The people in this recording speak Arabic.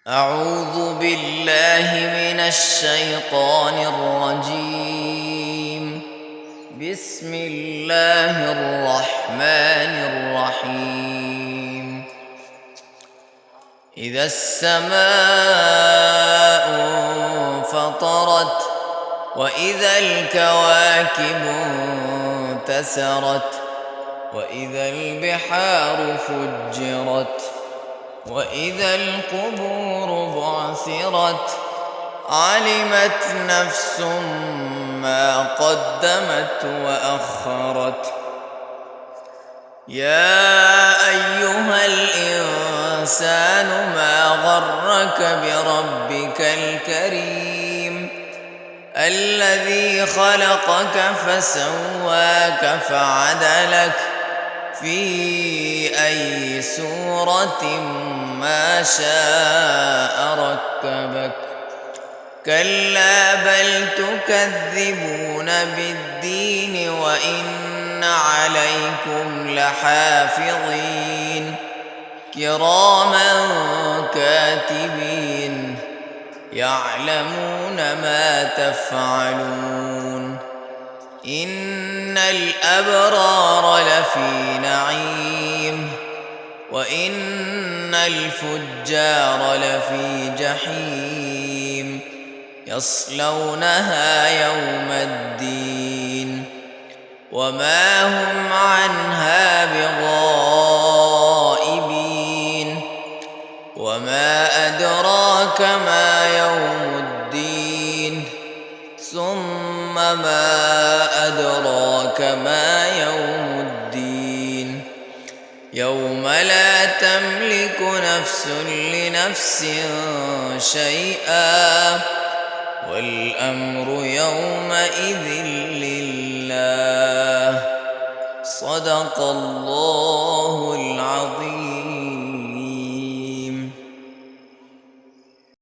أعوذ بالله من الشيطان الرجيم. بسم الله الرحمن الرحيم. إذا السماء انفطرت وإذا الكواكب انتثرت وإذا البحار فجرت وإذا القبور بعثرت علمت نفس ما قدمت وأخرت. يا أيها الإنسان ما غرك بربك الكريم الذي خلقك فسواك فعدلك في أي سورة ما شاء ركبك. كلا بل تكذبون بالدين وإن عليكم لحافظين كراما كاتبين يعلمون ما تفعلون. إن الأبرار لفي نعيم وإن الفجار لفي جحيم يصلونها يوم الدين وما هم عنها بغائبين. وما أدراك ما يوم الدين ثم ما أدراك ما يوم الدين يوم لا تملك نفس لنفس شيئا والأمر يومئذ لله. صدق الله